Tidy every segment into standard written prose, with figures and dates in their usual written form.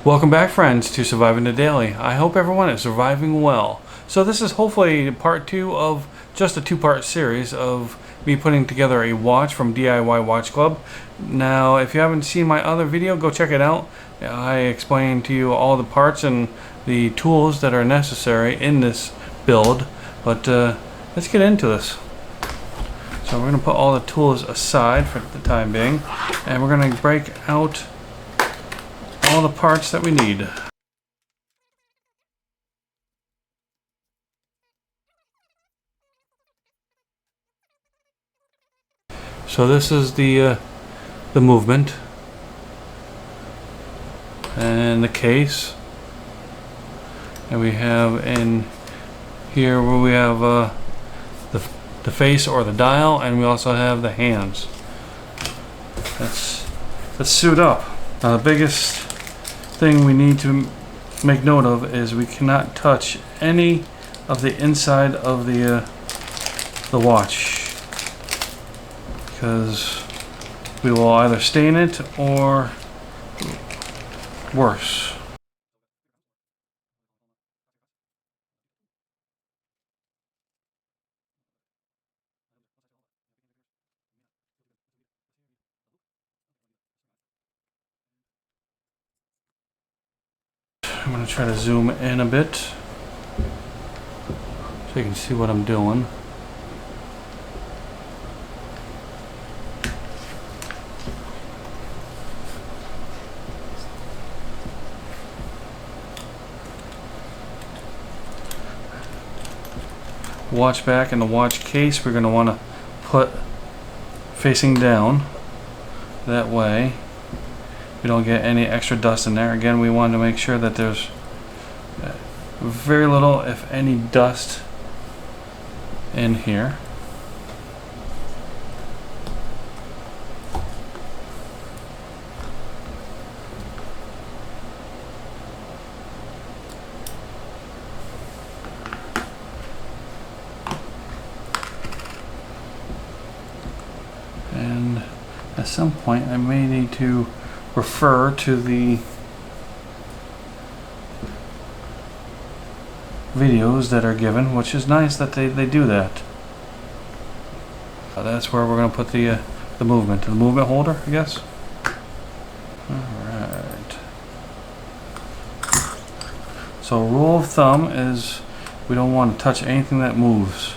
Welcome back, friends, to Surviving the Daily. I hope everyone is surviving well. So this is hopefully part 2 of just a 2-part series of me putting together a watch from DIY Watch Club. Now, if you haven't seen my other video, go check it out. I explain to you all the parts and the tools that are necessary in this build. But let's get into this. So we're going to put all the tools aside for the time being, and we're going to break out all the parts that we need. So this is the movement and the case, and we have in here where we have the face or the dial, and we also have the hands. Let's suit up. Now the biggest thing we need to make note of is we cannot touch any of the inside of the watch, because we will either stain it or worse. I'm going to try to zoom in a bit so you can see what I'm doing. Watch back in the watch case we're going to want to put facing down. That way we don't get any extra dust in there. Again, we want to make sure that there's very little, if any, dust in here. And at some point I may need to refer to the videos that are given, which is nice that they do that. That's where we're going to put the movement holder, I guess. Alright. So rule of thumb is we don't want to touch anything that moves.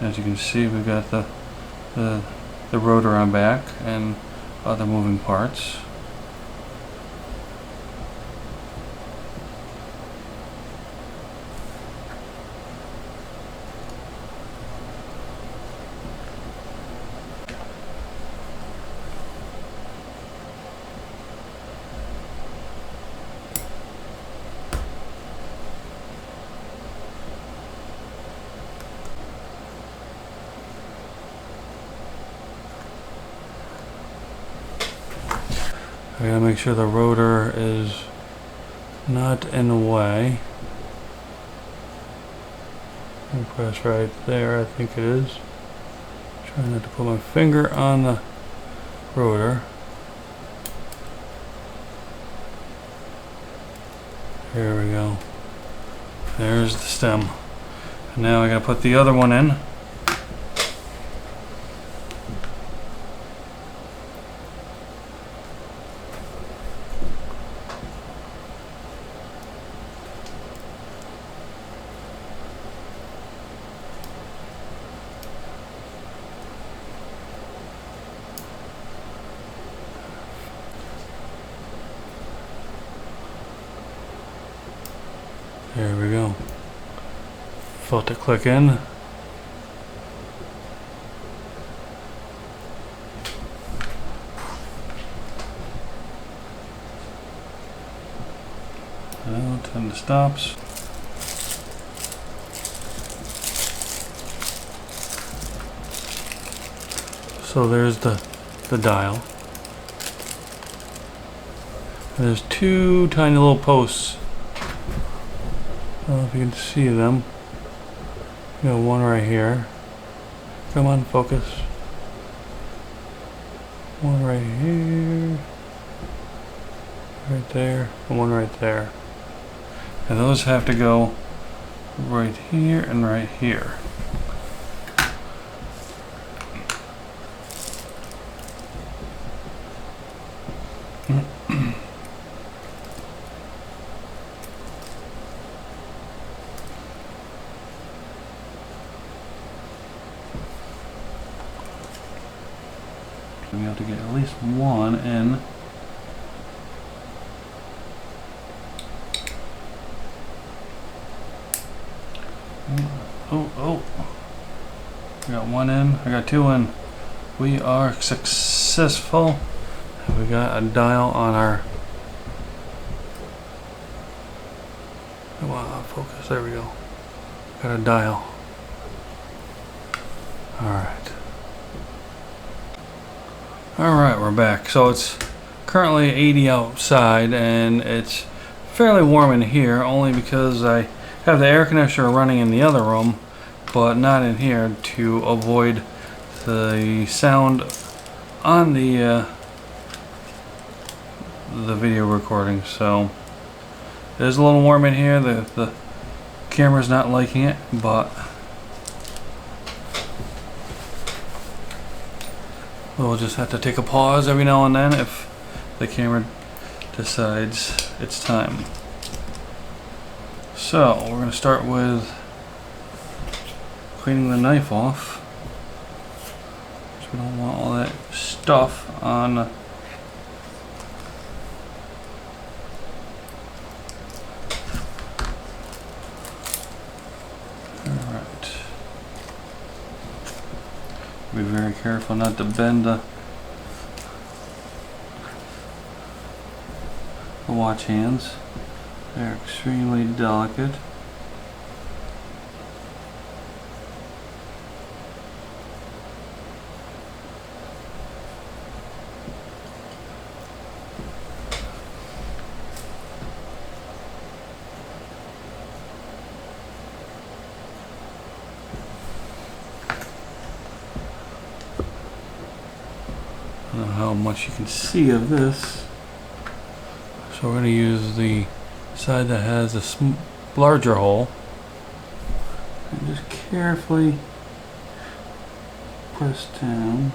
As you can see, we've got the rotor on back and other moving parts. We gotta make sure the rotor is not in the way. And press right there, I think it is. Trying not to put my finger on the rotor. Here we go. There's the stem. And now I gotta put the other one in. There we go. Felt it click in. Out and the stops. So there's the dial. And there's two tiny little posts. I don't know if you can see them. You got one right here. Come on, focus. One right here. Right there. And one right there. And those have to go right here and right here. We have to get at least one in. Oh. We got one in. I got two in. We are successful. We got a dial on our. Come on, focus. There we go. Got a dial. Alright, we're back. So it's currently 80 outside and it's fairly warm in here only because I have the air conditioner running in the other room but not in here to avoid the sound on the video recording. So it is a little warm in here. The camera's not liking it, but we'll just have to take a pause every now and then if the camera decides it's time. So we're going to start with cleaning the knife off. We don't want all that stuff on. Alright. Be very careful not to bend the watch hands. They're extremely delicate. I don't know how much you can see of this. So we're going to use the side that has a larger hole and just carefully press down.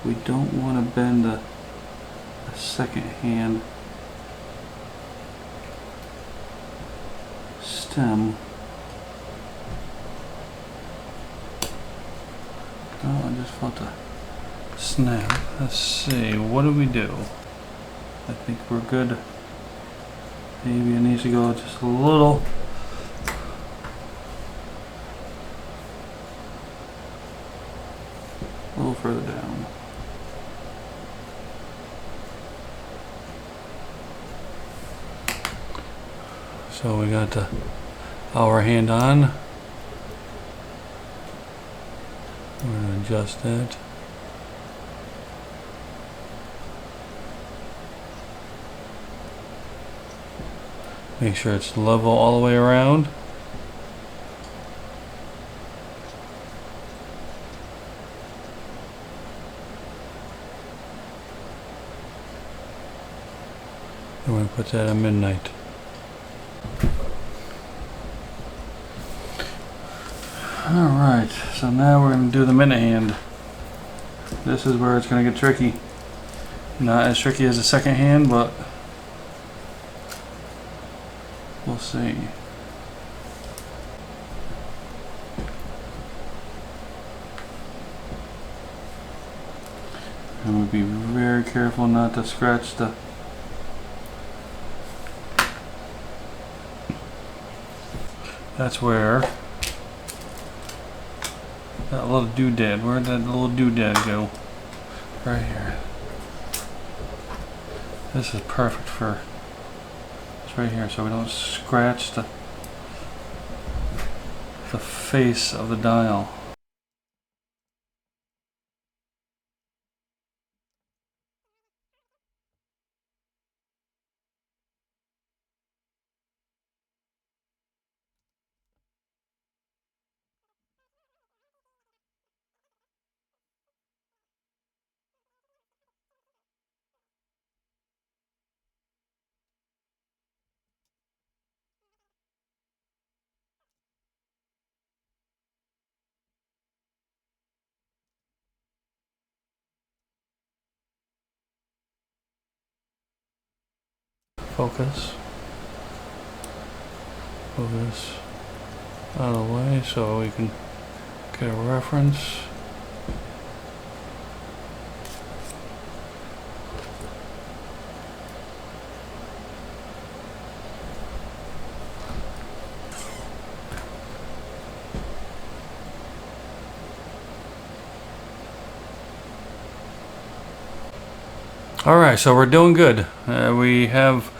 We don't want to bend a second hand stem. Oh, I just felt a snap. Let's see, what do we do? I think we're good. Maybe it needs to go just a little further down. So we got the hour hand on. We're going to adjust that. Make sure it's level all the way around. And we're going to put that at midnight. Alright, so now we're going to do the minute hand. This is where it's going to get tricky. Not as tricky as the second hand, but we'll see. And we'll be very careful not to scratch the that's where that little doodad, where'd that little doodad go? Right here. This is perfect for it's right here, so we don't scratch the face of the dial. Focus. Move this out of the way so we can get a reference. Alright, so we're doing good. We have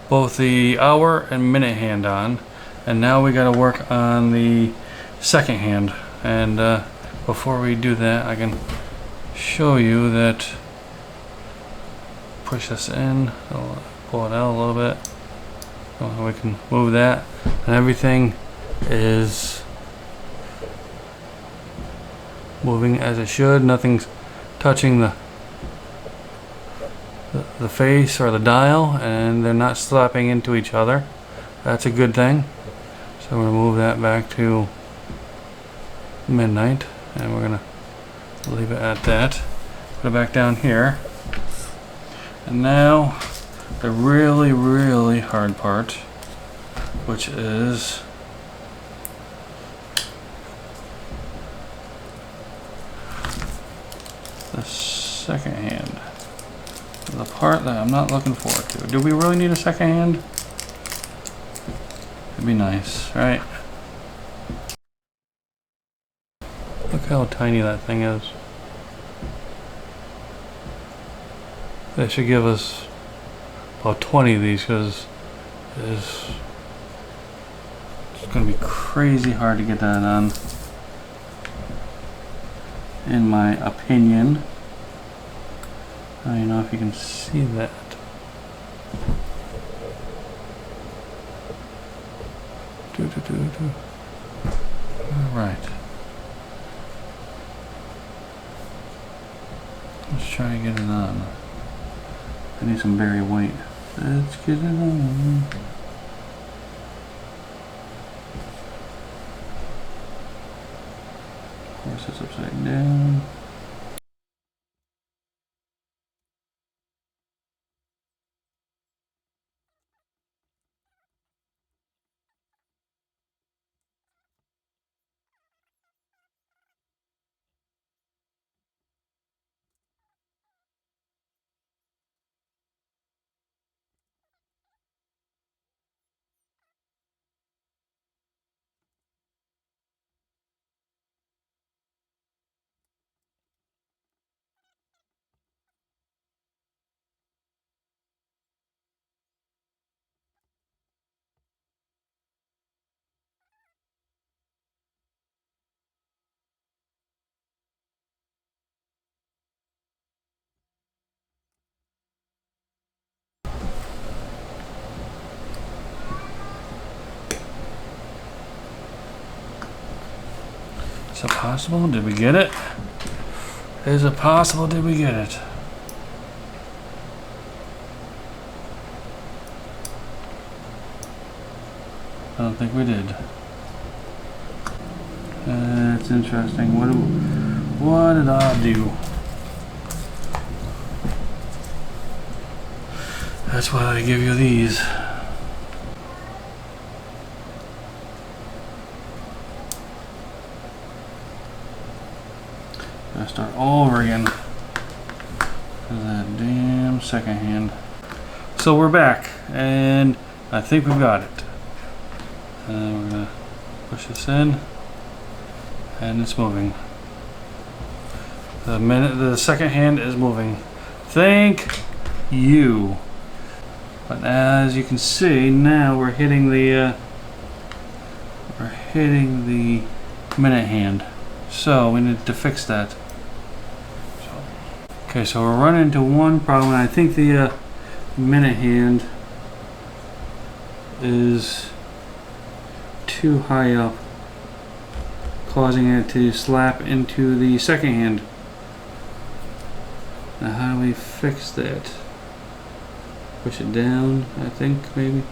both the hour and minute hand on, and now we got to work on the second hand. And before we do that, I can show you that. Push this in, I'll pull it out a little bit. We can move that, and everything is moving as it should. Nothing's touching the face or the dial, and they're not slapping into each other. That's a good thing. So we're going to move that back to midnight, and we're going to leave it at that. Put it back down here. And now the really, really hard part, which is the second hand. The part that I'm not looking forward to. Do we really need a second hand? It'd be nice, right? Look how tiny that thing is. They should give us about 20 of these, because it's going to be crazy hard to get that on, in my opinion. I don't know if you can see that. Alright. Let's try and get it on. I need some berry white. Let's get it on. Of course, it's upside down. Is it possible? Did we get it? Is it possible? Did we get it? I don't think we did. It's interesting. What did I do? That's why I give you these. Gotta start all over again. That damn second hand. So we're back, and I think we've got it. And we're gonna push this in, and it's moving. The second hand is moving. Thank you. But as you can see, now we're hitting the minute hand. So we need to fix that. Okay, so we're running into one problem. I think the minute hand is too high up, causing it to slap into the second hand. Now how do we fix that? Push it down, I think, maybe.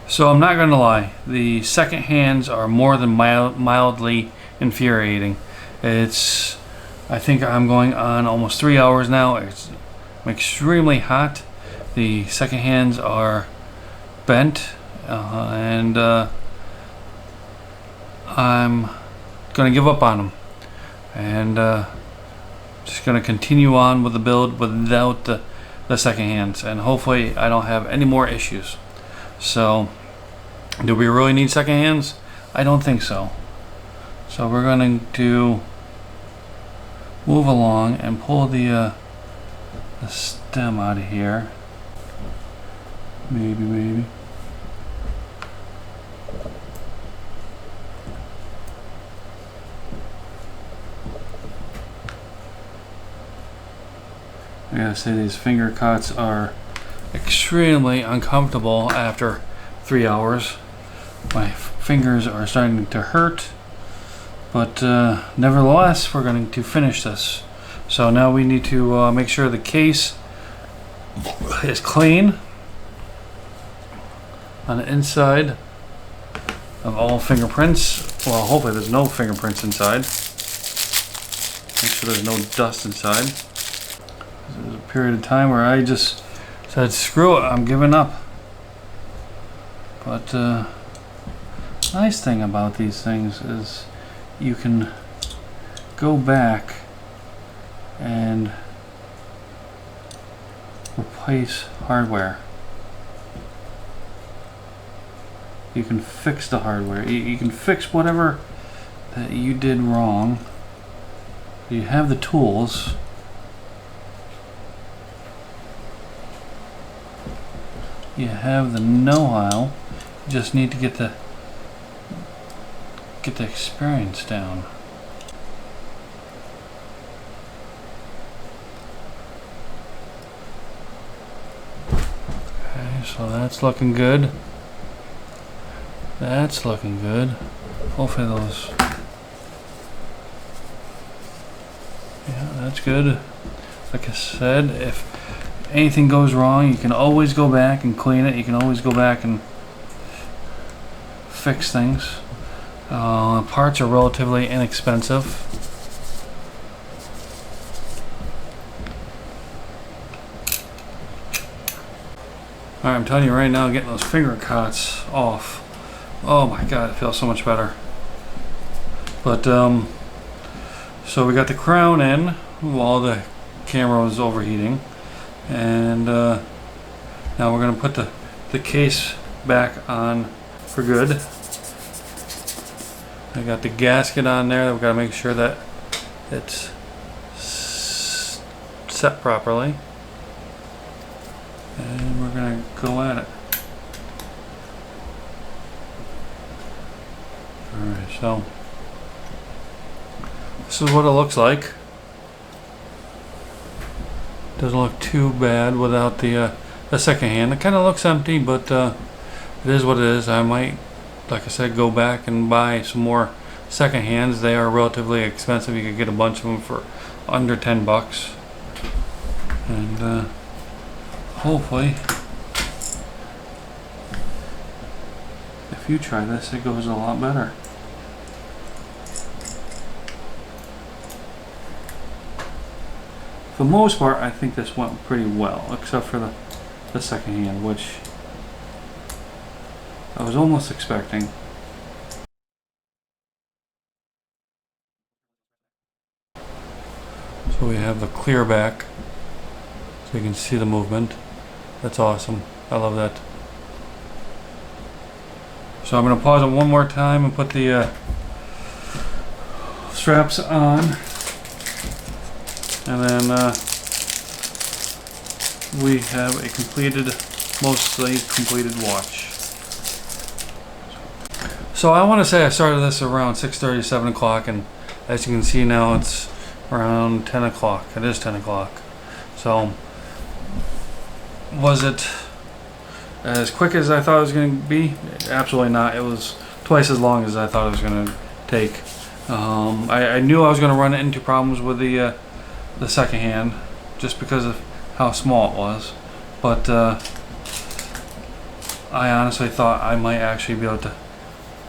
So I'm not gonna lie, the second hands are more than mildly infuriating. I think I'm going on almost 3 hours now. I'm extremely hot, The second hands are bent, and I'm gonna give up on them, and just gonna continue on with the build without the second hands, and hopefully I don't have any more issues. So, do we really need second hands? I don't think so. So we're going to move along and pull the stem out of here. Maybe. I gotta say, these finger cuts are extremely uncomfortable after 3 hours. My fingers are starting to hurt, but nevertheless, we're going to finish this. So now we need to make sure the case is clean on the inside of all fingerprints. Well, hopefully there's no fingerprints inside. Make sure there's no dust inside. There's a period of time where I just said, screw it, I'm giving up. But nice thing about these things is you can go back and replace hardware. You can fix the hardware. You can fix whatever that you did wrong. You have the tools. You have the know-how. You just need to get the experience down. Okay, so that's looking good. That's looking good. Hopefully those... Yeah, that's good. Like I said, if anything goes wrong, you can always go back and clean it. You can always go back and fix things. Parts are relatively inexpensive. Alright, I'm telling you right now, getting those finger cuts off. Oh my god, it feels so much better. But, so we got the crown in while the camera was overheating. And now we're going to put the case back on for good. I got the gasket on there. We've got to make sure that it's set properly. And we're going to go at it. Alright, so this is what it looks like. Doesn't look too bad without the second hand. It kind of looks empty, but it is what it is. I might, like I said, go back and buy some more second hands. They are relatively expensive. You could get a bunch of them for under 10 bucks. And hopefully, if you try this, it goes a lot better. For the most part, I think this went pretty well, except for the second hand, which I was almost expecting. So we have the clear back, so you can see the movement. That's awesome. I love that. So I'm going to pause it one more time and put the straps on. And then we have a mostly completed watch. So I want to say I started this around 6:30, 7 o'clock, and as you can see now it's around 10 o'clock. It is 10 o'clock. So was it as quick as I thought it was going to be? Absolutely not. It was twice as long as I thought it was going to take. I knew I was going to run into problems with the second hand just because of how small it was, but I honestly thought I might actually be able to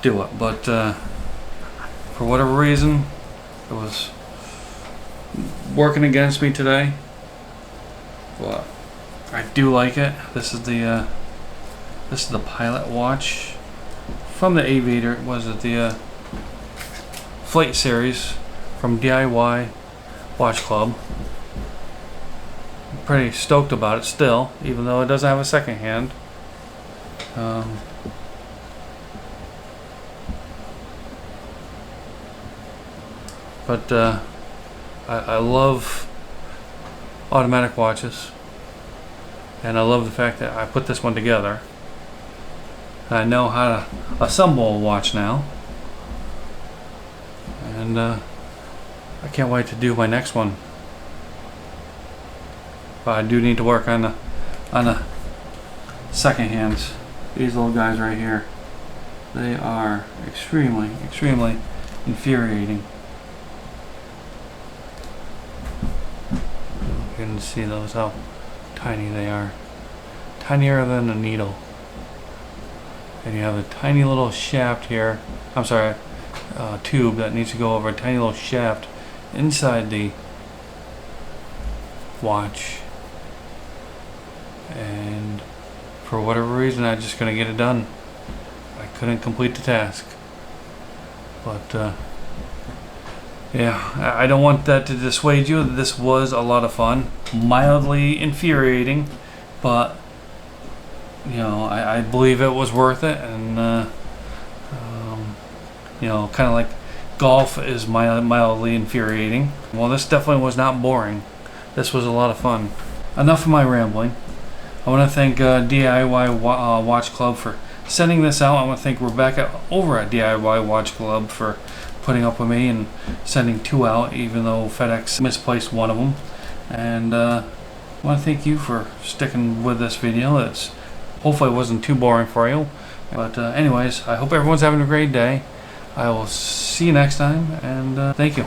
do it, but for whatever reason it was working against me today. But I do like it. This is the pilot watch from the Aviator. Was it the Flight series from DIY Watch Club? I'm pretty stoked about it still, even though it doesn't have a second hand. But I love automatic watches, and I love the fact that I put this one together. I know how to assemble a watch now, and I can't wait to do my next one. But I do need to work on the second hands. These little guys right here, they are extremely infuriating. You can see those, how tiny they are. Tinier than a needle. And you have a tiny little shaft here. I'm sorry, tube that needs to go over a tiny little shaft inside the watch. And for whatever reason, I just couldn't get it done. I couldn't complete the task. But yeah, I don't want that to dissuade you. This was a lot of fun. Mildly infuriating, but you know, I believe it was worth it. And you know, kind of like golf is mildly infuriating. Well, this definitely was not boring. This was a lot of fun. Enough of my rambling. I want to thank DIY Watch Club for sending this out. I want to thank Rebecca over at DIY Watch Club for putting up with me and sending 2 out, even though FedEx misplaced one of them. And I want to thank you for sticking with this video. It's hopefully it wasn't too boring for you. But anyways, I hope everyone's having a great day. I will see you next time, and thank you.